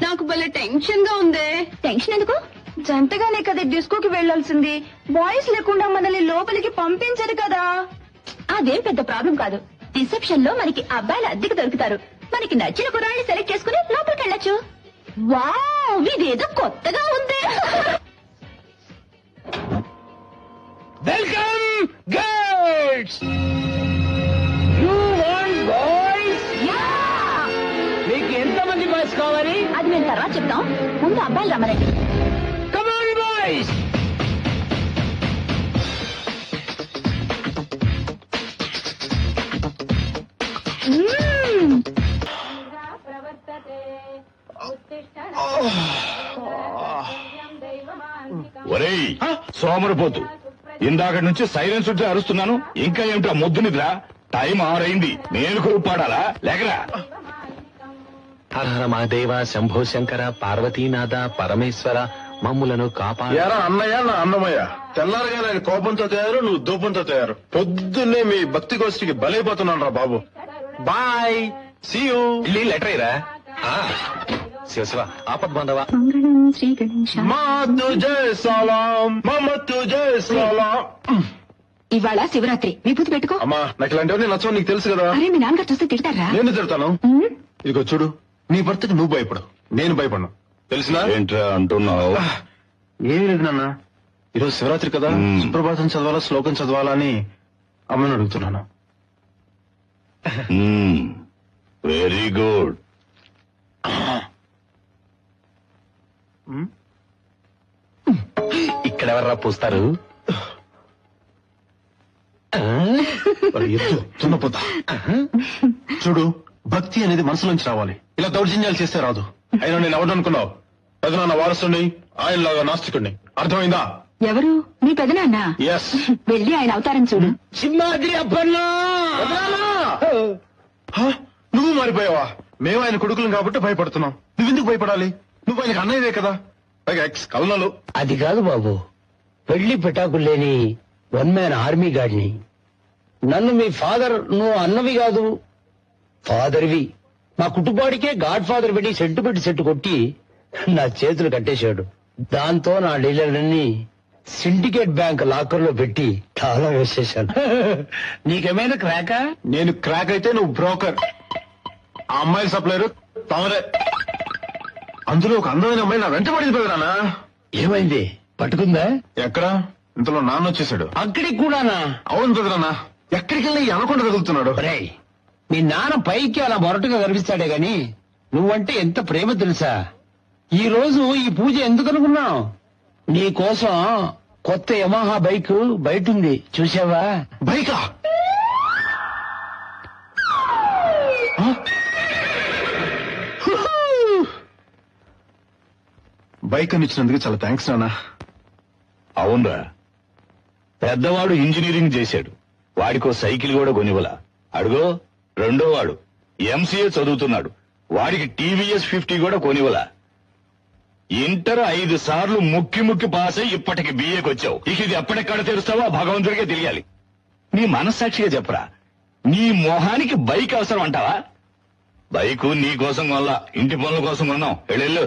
నాకు భలే టెన్షన్ గా ఉంది. టెన్షన్ ఎందుకు? జంటగానే కదా డిస్కోకి వెళ్లాల్సింది. బాయ్స్ లేకుండా మనల్ని లోపలికి పంపించరు కదా. అదేం పెద్ద ప్రాబ్లం కాదు. రిసెప్షన్ లో మనకి అబ్బాయిలు అద్దెకు దొరుకుతారు. మనకి నచ్చిన కుర్రాన్ని సెలెక్ట్ చేసుకుని లోపలికి వెళ్ళొచ్చు. వావ్, ఇదేదో కొత్తగా ఉంది. Welcome girls. You want boys? మీకు ఎంతమంది బాయ్స్ కావాలి? అది మేము తర్వాత చెప్తాం. ముందు అబ్బాయిలు రమ్మనండి. Come on boys. ఒరేయ్ సోమరిపోతు, ఇందాక నుంచి సైలెన్స్ ఉంటే అరుస్తున్నాను. ఇంకా ఏమిటా మొద్దు నిద్ర? టైం 6 అయింది. నేను కొరుపాడాలా? లేకరా. హర మహాదేవ, శంభో శంకర, పార్వతీనాథ, పరమేశ్వర, మమ్ములను కాపాడు. ఎరా అన్నయ్య, నా అన్నమయ్య, తెల్లారగా నేను కోపంతో తయారు, నువ్వు దూపంతో తయారు. పొద్దున్నే మీ భక్తి గోష్ఠికి బలైపోతున్నాను రా బాబు. Bye, see you. లెటర్ ఇరా. శివ శివ, ఆపద్ బాంధవ. మా తుజే సలాం, మమ తుజే సలాం. ఇవాళ శివరాత్రి, విభూతి పెట్టుకో. అమ్మా, నాకు ఇలాంటివన్నీ నచ్చవు, నీకు తెలుసు కదా. అరే, మీ నాన్నగారు చూస్తే తిడతారా? నేను తిడతాను. ఇదిగో చూడు, నీ భర్తకి నువ్వు భయపడు, నేను భయపడను. తెలిసినా? ఏంట్రా అంటున్నావు? ఏమీ లేదు నాన్న, ఈరోజు శివరాత్రి కదా, సుప్రభాతం చదవాలా, శ్లోకం చదవాలా అని అమ్మని అడుగుతున్నాను. Very good. ఇక్కడెవర్రా పూస్తారు? తున్నపోతా. చూడు, భక్తి అనేది మనసులోంచి రావాలి, ఇలా దౌర్జన్యాలు చేస్తే రాదు. అయినా నేను ఎవడనుకున్నావు? పెదనాన్న వారసుని, ఆయనలాగా నాస్తికుడిని. అర్థమైందా? ఎవరు? మీ పెదనాన్న? ఎస్. వెళ్ళి ఆయన అవతారం చూడు. సింహాద్రి అప్పన్నా. నువ్వు మారిపోయావా? మేము ఆయన కొడుకులం కాబట్టి భయపడుతున్నాం. నువ్వెందుకు భయపడాలి? నువ్వు ఆయనకు అన్నయ్యవే కదా. ఎక్స్ కల్నాలు. అది కాదు బాబు, పెళ్లి పెటాకులు లేని 1 మ్యాన్ ఆర్మీ గాడిని. నన్ను మీ ఫాదర్, నువ్వు అన్నవి కాదు ఫాదర్వి. మా కుటుంబానికే గాడ్ ఫాదర్ పెట్టి సెట్ కొట్టి నా చేతులు కట్టేశాడు. దాంతో నా డీలర్లన్నీ సిండికేట్ బ్యాంక్ లాకర్ లో పెట్టి తాళం వేసేశాను. నీకేమైనా క్రాకా? నేను క్రాక్ అయితే నువ్వు బ్రోకర్. ఆ అమ్మాయిల సప్లైరు తమరే. అందులో ఒక అందమైన అమ్మాయి నా వెంట పడింది పెదనాన్న. ఏమైంది? పట్టుకుందా? ఎక్కడ? ఇంతలో నాన్న వచ్చేసాడు. అక్కడికి కూడానా? అవును పెదనాన్న, ఎక్కడికి వెళ్ళి అనకుండా తగులుతున్నాడు. రేయ్, మీ నాన్న పైకి అలా మొరటుగా కనిపిస్తాడే గాని నువ్వంటే ఎంత ప్రేమ తెలుసా? ఈ రోజు ఈ పూజ ఎందుకు అనుకున్నావు? నీ కోసం కొత్త యమహా బైక్ బయట ఉంది, చూసావా? బైకా? బైక్ అని ఇచ్చినందుకు చాలా థ్యాంక్స్ నాన్న. అవునరా, పెద్దవాడు ఇంజనీరింగ్ చేశాడు, వాడికో సైకిల్ కూడా కొనివ్వలా. అడుగో రెండో వాడు ఎంసీఏ చదువుతున్నాడు, వాడికి టీవీఎస్ 50 కూడా కొనివ్వలా. ఇంటర్ 5 సార్లు ముక్కి పాస్ అయి ఇప్పటికి బిఏకి వచ్చావు. ఇక ఇది ఎప్పటిక్కడ తెలుస్తావో భగవంతుడికే తెలియాలి. నీ మనస్సాక్షిగా చెప్పరా, నీ మొహానికి బైక్ అవసరం అంటావా? బైకు నీ కోసం కొనలా, ఇంటి పనుల కోసం కొన్నాం. వెళ్ళు.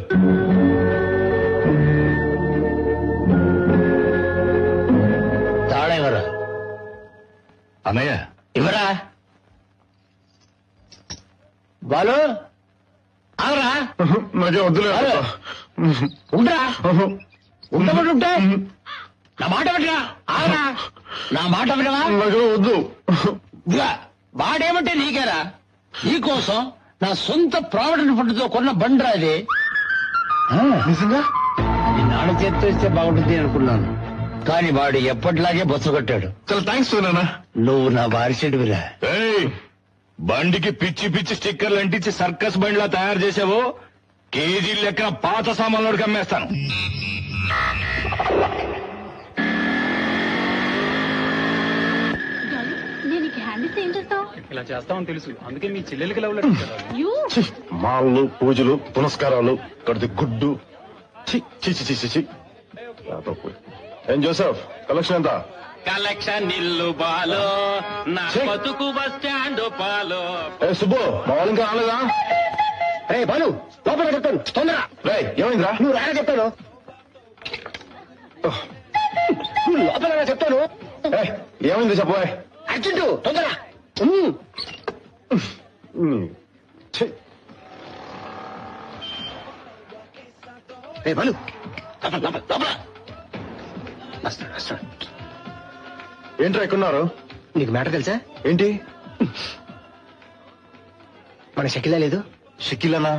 తాళం ఇవ్వరా? అన్నయ్య ఇవ్వరా బాలు? ఆగరా? నాకే వద్దులే. ఉండరా? ఉండమంటుంటే నా మాట వినరా? ఆగరా? నా మాట వినవా? నాకే వద్దు. వాడేమంటే నీకేరా? నీకోసం నా సొంత ప్రావిడెంట్ ఫండ్ తో కొన్న బండ్రా అది. నిజంగా? నీ నాన్న చేత్తో ఇస్తే బాగుంటుంది అనుకున్నాను, కానీ వాడు ఎప్పటిలాగే బొచ్చగొట్టాడు. చాలా థ్యాంక్స్ నాన్న. నువ్వు నా వారిసేడువిరా. ఏయ్, బండికి పిచ్చి స్టిక్కర్లు అంటించి సర్కస్ బండిలా తయారు చేసావో కేజీ లెక్కన పాత సామాన్లోకి అమ్మేస్తాను. ఇలా చేస్తామని తెలుసు, అందుకే మీ చెల్లెలకి లవ్ లెటర్ ఇచ్చారు. మాళ్ళు, పూజలు, పునస్కారాలు, కడితే గుడ్డు. ఏం జోసెఫ్, కలెక్షన్ ఎంత? కలెక్షన్ ఇల్లు బాలో, నా బతుకు బస్ స్టాండ్ పాలో. ఏ సుబ్బు, మా వాళ్ళు ఇంకా రాలేదా? రే బాలు లోపల చెప్తాను తొందర. రేయ్ ఏమైందిరా? నువ్వు రాగా చెప్తాను. నువ్వు లోపల చెప్తాను. ఏయ్, ఏమైంది చెప్పబోయ్. అర్జెంటు తొందర. ఛీ, రే బాలు లోపల లోపల లోపల. వస్తాడు వస్తాడు. ఏంట్రా ఎక్కున్నారు? నీకు మ్యాటర్ తెలుసా? ఏంటి? మన షకిలా లేదు? షకీలనా?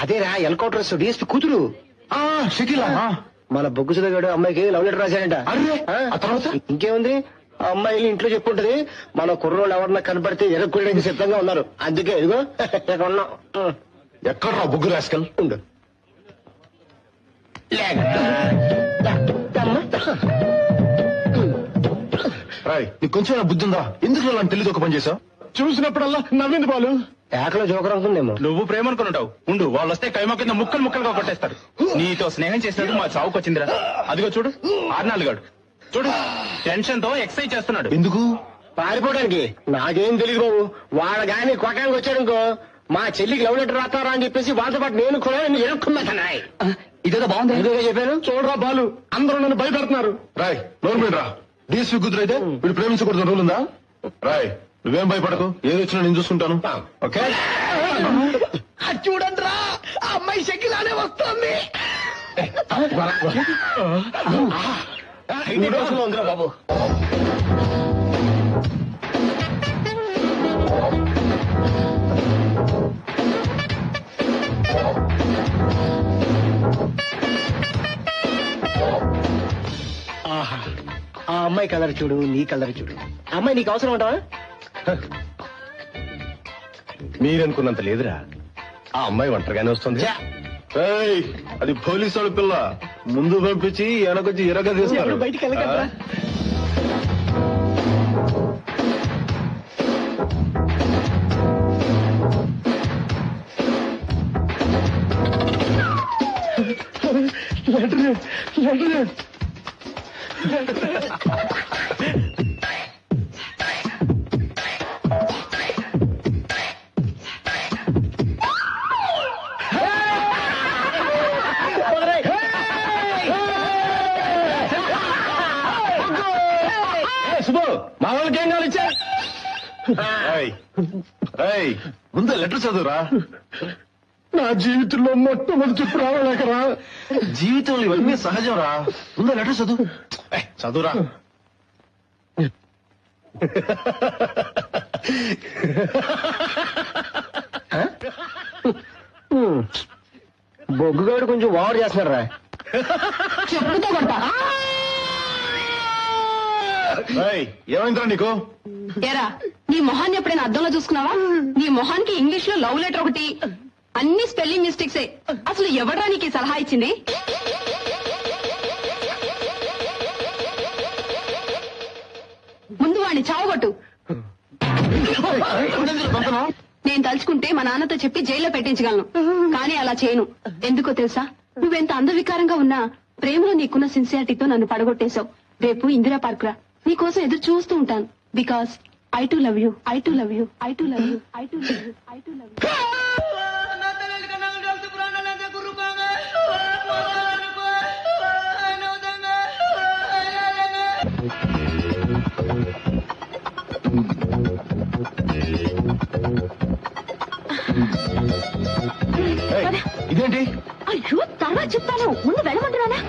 అదేరా ఎన్కౌంటర్ డిఎస్పీ కూతురు. షకీలా? మన బొగ్గు సుధగాడు అమ్మాయికి లవ్ లెటర్ రాశాడంట. అరే, ఆ తర్వాత? ఇంకేముంది, ఆ అమ్మాయి ఇంట్లో చెప్పుంటది మన కుర్రోళ్ళు ఎవరన్నా కనపడితే ఎరక్కోడానికి సిద్ధంగా ఉన్నారు. అందుకే ఇదిగో ఇక్కడ ఉన్నాం. ఎక్కడ్రా బుగ్గు రాస్కల్? ఉండు. రాయ్ నీకు కొంచెం బుద్ధి ఉందా? ఎందుకు అలాంటి తెలియదు ఒక పని చేసావు? చూసినప్పుడల్లా నవ్వింది బాలు. ఏకలో జోకర్ అనుకుందేమో. నువ్వు ప్రేమ అనుకుంటావు. ఉండు, వాళ్ళు వస్తే కైమా కింద ముక్కలు ముక్కలుగా కొట్టేస్తారు. నీతో స్నేహం చేసినట్టు మా చావుకు వచ్చిందిరా. అదిగో చూడు, ఆర్నాలుగాడు చూడు, టెన్షన్ తో ఎక్సర్సైజ్ చేస్తున్నాడు. ఎందుకు? పారిపోవడానికి. నాకేం తెలియదు బాబు. వాళ్ళ గాని కొట్టడానికి వచ్చాడనుకో మా చెల్లికి లవ్ లెటర్ రాస్తారా అని చెప్పేసి వాళ్ళతో పాటు నేను కూడా ఎరుక్కున్నాయి. ఇదేదో బాగుంది. ఏదోగా చెప్పాను. చూడరా బాలు, అందరూ నన్ను భయపెడుతున్నారు. రాయ్ నోరు మీద రా. డీఎస్పీ కూతురు అయితే వీడు ప్రేమించకూడదు రూల్ ఉందా? రాయ్ నువ్వేం భయపడకు, ఏది వచ్చినా నేను చూసుకుంటాను. ఓకే? చూడండి రా, ఆ అమ్మాయి షకిలానే వస్తుంది. ఉందిరా బాబు. ఆహా, ఆ అమ్మాయి కలర్ చూడు, నీ కలర్ చూడు. ఆ అమ్మాయి నీకు అవసరం ఉంటావా? మీరనుకున్నంత లేదురా. ఆ అమ్మాయి ఒంటరిగానే వస్తుంది. ఛా! ఏయ్, అది పోలీసు వాళ్ళ పిల్ల. ముందు పంపించి వెనకొచ్చి ఎరగ తీస్తారు. ఎవరు బయటికి వెళ్ళగలరా? శుభు, మా వాళ్ళకి ఏం కావాలి ఇచ్చా? ముందు లెటర్ చదువురా. నా జీవితంలో మొట్టమొదటి ప్రాణలేకరా. జీవితంలో ఇవన్నీ సహజం రా. ముందు లెటర్ చదువు. చదువురా. బొగ్గుగాడు కొంచెం ఓవర్ చేస్తున్నాడు రా. చెప్పుతో కొడతా. ఏమైందిరా నీకు? ఎరా, నీ మొహాన్ని ఎప్పుడైనా అద్దంలో చూసుకున్నావా? నీ మొహానికి ఇంగ్లీష్ లో లవ్ లెటర్ ఒకటి, అన్ని స్పెల్లింగ్ మిస్టేక్సే. అసలు ఎవడ్రా నీకు ఈ సలహా ఇచ్చింది? ముందు వాడిని చావగొట్టు. నేను తలుచుకుంటే మా నాన్నతో చెప్పి జైల్లో పెట్టించగలను, కానీ అలా చేయను. ఎందుకో తెలుసా? నువ్వెంత అందవికారంగా ఉన్నా ప్రేమలో నీకున్న సిన్సియారిటీతో నన్ను పడగొట్టేశావు. రేపు ఇందిరా పార్క్ రా, నీకోసం ఎదురు చూస్తూ ఉంటాను. Because I to love you, I to love you, I to love you, I to love you, I to love you. ఇదేంటి? అయ్యో, తర్వాత చెప్తాను. ముందు వెళ్ళమంటున్నానా?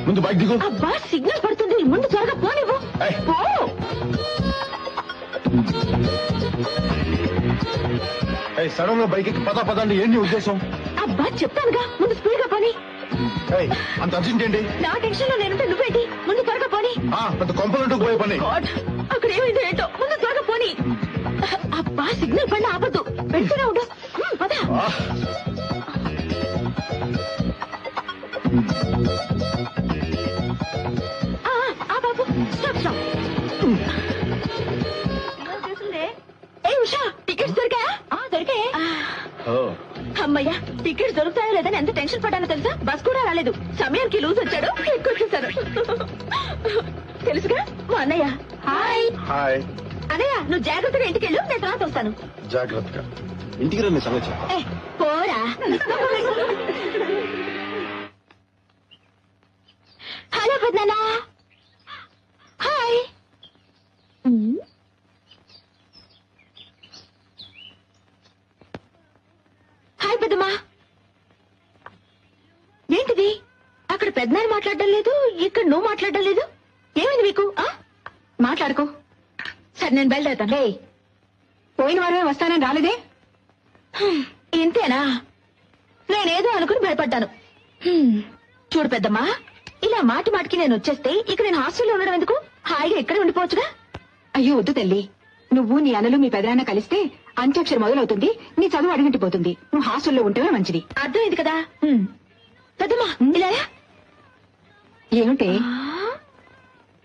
ముందు బైక్ దిగు. అబ్బా, సిగ్నల్ పడుతుంది. ముందు త్వరగా పోనివ్వు. పో. సడన్ గా బైక్ ఎక్కి పదండి. ఏంటి ఉద్దేశం? అబ్బా, చెప్తానుగా, ముందు స్పీడ్ గా పోని. అంత అర్జెంట్ ఏంటి? నా టెన్షన్ లో నేనుంటే నువ్వేంటి? ముందు త్వరగా పోని. పెద్ద కొంపలంటూ పోయే పని. గాడ్, అక్కడ ఏమైందో ఏంటో. ముందు త్వరగా పోని. అబ్బా, సిగ్నల్ పడిన ఆపద్దు. వెళ్తూనే ఉండు. పద. బాబు, స్టాప్ స్టాప్. ఏ ఉషా, టికెట్స్ దొరికాయా? దొరికాయి. అమ్మయ్యా, టికెట్స్ దొరుకుతాయో లేదని ఎంత టెన్షన్ పడ్డానో తెలుసా? బస్ కూడా రాలేదు. సమయానికి లూజ్ వచ్చాడు, ఎక్కువచ్చేసారు. తెలుసుగా మా అన్నయ్య. Hi hi. అన్నయ్య, నువ్వు జాగ్రత్తగా ఇంటికి వెళ్ళు, నేను తర్వాత వస్తాను. జాగ్రత్తగా ఇంటికి రండి సంగతి. పోరా. హలో పెద్దనా. హాయ్. హాయ్ పెద్దమ్మా. ఏంటిది? అక్కడ పెద్దనాన్న మాట్లాడడం లేదు, ఇక్కడ నువ్వు మాట్లాడడం లేదు. ఏమైంది మీకు? మాట్లాడుకో. సరే నేను బయలుదేరుతాను. రే, పోయిన వారమే వస్తానని రాలేదే? ఇంతేనా? నేనేదో అనుకుని భయపడ్డాను. చూడు పెద్దమ్మా, ఇలా మాటి మాటికి నేను వచ్చేస్తే ఇక నేను హాస్టల్లో ఉండడం ఎందుకు? హాయిగా ఇక్కడే ఉండిపోవచ్చుగా. అయ్యో వద్దు తల్లి, నువ్వు నీ అన్నలు మీ పెదనాన్న కలిస్తే అంత్యాక్షరి మొదలవుతుంది, నీ చదువు అడుగంటిపోతుంది. నువ్వు హాస్టల్లో ఉంటేనే మంచిది. అర్థమైంది కదా? పెద్దమ్మా ఇలా రా. ఏమిటే?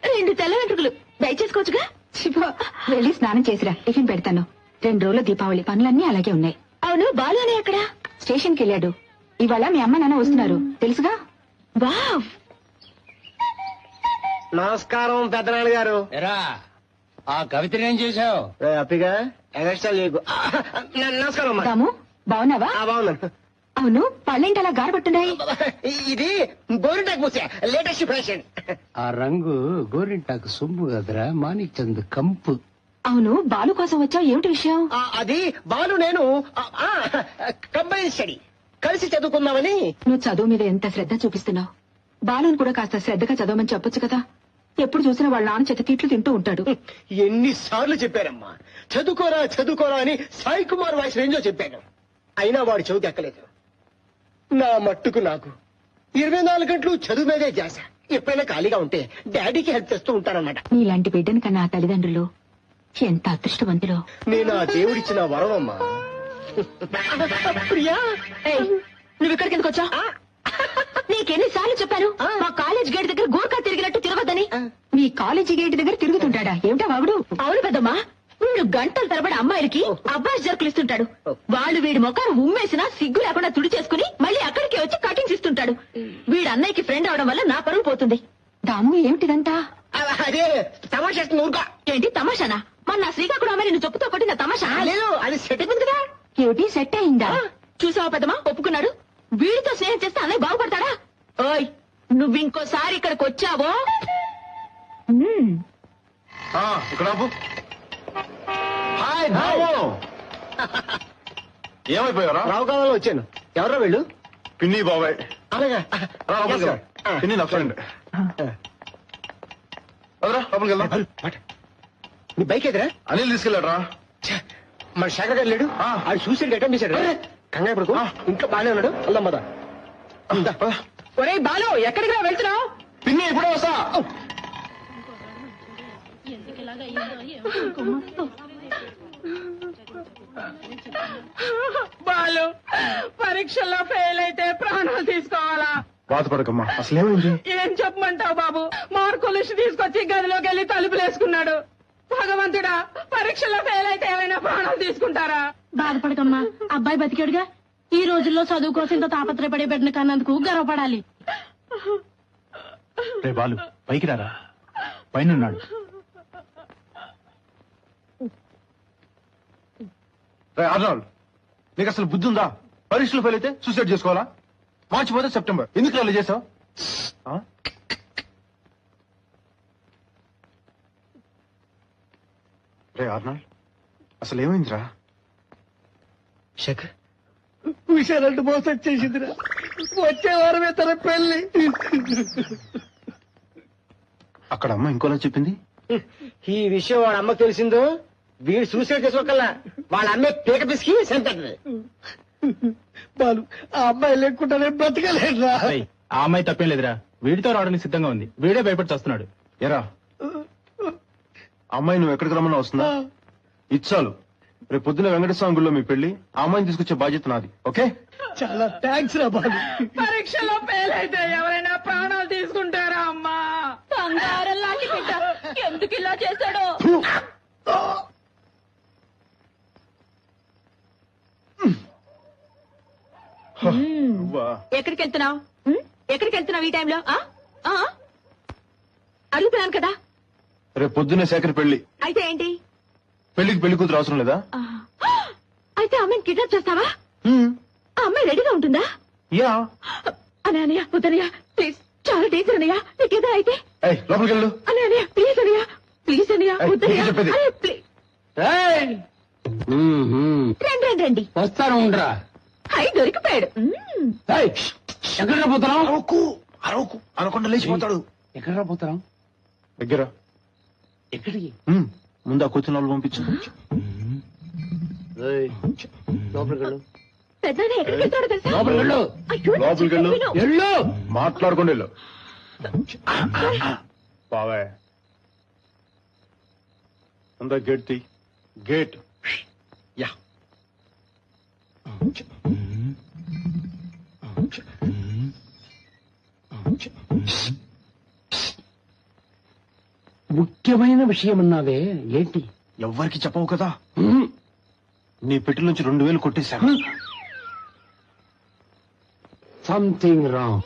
2 తెల్ల వెంట్రుకలు దయచేసుకోవచ్చుగా. శివ, వెళ్ళి స్నానం చేసిరా, టిఫిన్ పెడతాను. 2 రోజుల దీపావళి పనులన్నీ అలాగే ఉన్నాయి. అవును, బాలు అనే ఎక్కడ? స్టేషన్కి వెళ్ళాడు. ఇవాళ మీ అమ్మ నాన్న వస్తున్నారు, తెలుసుగా? వావ్. నమస్కారం పెద్దనాన్న గారు. ఎరా, ఆ కవితని ఏం చేశావు? హ్యాపీగా ఎగస్ట్రా లేకు. నమస్కారం అమ్మా. రాము, బాగున్నావా? బాగున్నాను. అవును, పళ్ళేంటి అలా గారపట్టున్నాయి? ఇది గోరింటాకు పూసే లేటెస్ట్ ఫ్యాషన్. ఆ రంగు గోరింటాకు సొమ్ము కదరా, మాణిక్చంద్ కంపు. అవును, బాలు కోసం వచ్చావు, ఏమిటి విషయం? అది బాలు నేను కంబైన్ స్టడీ కలిసి చదువుకుందామని. నువ్వు చదువు మీద ఎంత శ్రద్ధ చూపిస్తున్నావు. బాలుని కూడా కాస్త శ్రద్ధగా చదవమని చెప్పొచ్చు కదా. ఎప్పుడు చూసినా వాళ్ళ నాన్న చేత తిట్లు తింటూ ఉంటాడు. ఎన్నిసార్లు చెప్పారమ్మా, చదువుకోరా చదువుకోరా అని సాయి కుమార్ వాయిస్ రేంజో చెప్పాను. అయినా వాడు చదువుకి ఎక్కలేదు. నా మట్టుకు నాకు 24 గంటలు చదువు మీదే చేశ. ఎప్పుడైనా ఖాళీగా ఉంటే డాడీకి హెల్ప్ చేస్తూ ఉంటానన్నమాట. నీలాంటి బిడ్డని కన్నా ఆ తల్లిదండ్రులు ఎంత అదృష్టవంతులో. నేను ఆ దేవుడిచ్చిన వరం అమ్మా. ప్రియా, ఏయ్, నువ్వు ఇక్కడికి ఎందుకు వచ్చా? నీకెన్నిసార్లు చెప్పాను మా కాలేజ్ గేట్ దగ్గర గోర్ఖా తిరిగినట్టు తిరగద్దని? మీ కాలేజీ గేట్ దగ్గర తిరుగుతుంటాడా? ఏమిటా వాగుడు? అవును పెద్దమ్మా, వీడు గంటల తరబడి అమ్మాయిలకి అబ్బాయి జరుకులు ఇస్తుంటాడు. వాళ్ళు వీడి మొఖాన్ని ఉమ్మేసినా సిగ్గు లేకుండా తుడి చేసుకుని మళ్ళీ అక్కడికి వచ్చి కటింగ్స్ ఇస్తుంటాడు. వీడి అన్నయ్యకి ఫ్రెండ్ అవడం వల్ల నా పరువు పోతుంది. దాము, ఏమిటిదంతా? అదే తమాషా ఊరుగా. ఏంటి తమాషానా? మన నా శ్రీకాకుళం అమ్మాయి నిన్ను చెప్పుతో కొట్టిన తమాషా? లేదు, అది సెట్ అయిపోయింది కదా. ఏమిటి, సెట్ అయిందా? చూసావా పెద్దమ్మా, ఒప్పుకున్నాడు. వీడితో స్నేహం చేస్తే అన్నయ్య బాగుపడతాడా? ఓయ్, నువ్వు ఇంకోసారి ఇక్కడికి వచ్చావో ఇక్కడ ఆపు. హాయ్ బాబు. ఏమైపోయారా? రావు కాలంలో వచ్చాను. ఎవరో వెళ్ళు. పిన్ని బాబాయ్. అలాగా. రా, లోపలికి రా. పిన్ని నా ఫ్రెండ్. అదరా లోపలికి వెళ్దాం. నీ బైక్ ఎదురా? అనిల్ తీసుకెళ్ళాడ్రా. మన శేఖర్ గారు లేడు. ఆడు సూసైడ్ అటెంప్ట్ చేశాడు. కంగారు పడుకో, ఇంట్లో బాగానే ఉన్నాడు. వెళ్దాం పద. ఒరే బాలు, ఎక్కడికి వెళ్తున్నావు? పిన్ని ఇప్పుడే వస్తా. బాలు, పరీక్షల్లో ఫెయిల్ అయితే ప్రాణాలు తీసుకోవాలా? బాధపడకమ్మా, అసలేమైంది? ఏం చెప్పమంటావు బాబు? మార్కులు తీసుకొచ్చి గదిలోకి వెళ్ళి తలుపులేసుకున్నాడు. భగవంతుడా, పరీక్షల్లో ఫెయిల్ అయితే ఏమైనా ప్రాణాలు తీసుకుంటారా? బాధపడకమ్మా, అబ్బాయి బతికాడుగా. ఈ రోజుల్లో చదువు కోసం ఇంత తాపత్రయపడే బిడ్డను కన్నందుకు గర్వపడాలి. రే బాలు, పైకి రారా, పైన అర్నాల్డ్, నీకు అసలు బుద్ధి ఉందా? పరీక్షలు ఫెయిల్ అయితే సూసైడ్ చేసుకోవాలా? మార్చి పోతే సెప్టెంబర్. ఎందుకు అలా చేసావు? రే అర్నాల్డ్, అసలు ఏమైందిరా? శేఖర్, విషయాలంటూ మోసం చేసిందిరా. వచ్చే వారమే తన పెళ్లి. అక్కడ అమ్మ ఇంకోలా చెప్పింది. ఈ విషయం వాడు అమ్మకు తెలిసిందో వీడు సూసైడ్ చేసుకోకల్లా వాళ్ళ అమ్మే పీక పిసికి చంపేస్తుంది. బాలు, ఆ అమ్మాయి లేకుండానే బ్రతకలేదురా. ఆ అమ్మాయి తప్పేం లేదురా, వీడితో రావడానికి సిద్ధంగా ఉంది. వీడే భయపడి వస్తున్నాడు. ఎరా అమ్మాయి నువ్వు ఎక్కడికి రమ్మన్నా వస్తుందా? ఇచ్చాలు. రేపు పొద్దున వెంకటస్వామి గుడిలో మీ పెళ్లి. ఆ అమ్మాయిని తీసుకొచ్చే బాధ్యత నాది. ఓకే? చాలా థ్యాంక్స్ రా బాలు. పరీక్షలో ఫెయిల్ అయితే ఎవరైనా ప్రాణాలు తీసుకుంటారా అమ్మా? బంగారం లాంటి బిడ్డ ఎందుకు ఇలా చేశాడో. ఎక్కడికి వెళ్తున్నావు? ఎక్కడికి వెళ్తున్నావు ఈ టైంలో? అడుగుతున్నాను కదా. రేపు పొద్దున్నే శేఖర్ పెళ్లి. అయితే ఏంటి? పెళ్లికి పెళ్లి కూతురు అవసరం లేదా? అయితే అమ్మాయిని కిడ్నాప్ చేస్తావా? యా అనయ్య వద్దనయ్య ప్లీజ్, చాలా డేంజర్ అన్నయ్య, నీకేదో అయితే. ఏయ్, లోపలికి వెళ్ళు. అనయ్య ప్లీజ్ అనయ్య, ప్లీజ్ అనయ్య ఏయ్, వద్దనయ్య. నీకు చెప్పేది. అరే, ప్లీజ్. ఏయ్! రండి రండి రండి. వస్తాను ఉండరా. హై దొరికిపోయాడు. ఏయ్, ఎక్కడ పోతున్నాం? అరవకు అనకుండా లేచిపోతాడు. ఎక్కడ పోతున్నాం? దగ్గర ఎక్కడికి? ముందు ఆ కూర్చున్న వాళ్ళు పంపించు. ఏయ్, లోపలికి వెళ్ళు. పెద్దనాన్న ఎక్కడికి వెళ్తాడో తెలుసా? లోపలికి వెళ్ళు. అయ్యో, నా లోపలికి వెళ్ళు. చెప్పు విను. వెళ్ళు. మాట్లాడుకుండా వెళ్ళు. బావే అందా గేట్ తీ. Gate yeah. ముఖ్యమైన విషయం అన్నావే, ఏంటి? ఎవ్వరికి చెప్పవు కదా. నీ పెట్టి నుంచి 2000 కొట్టేశాను. Something wrong.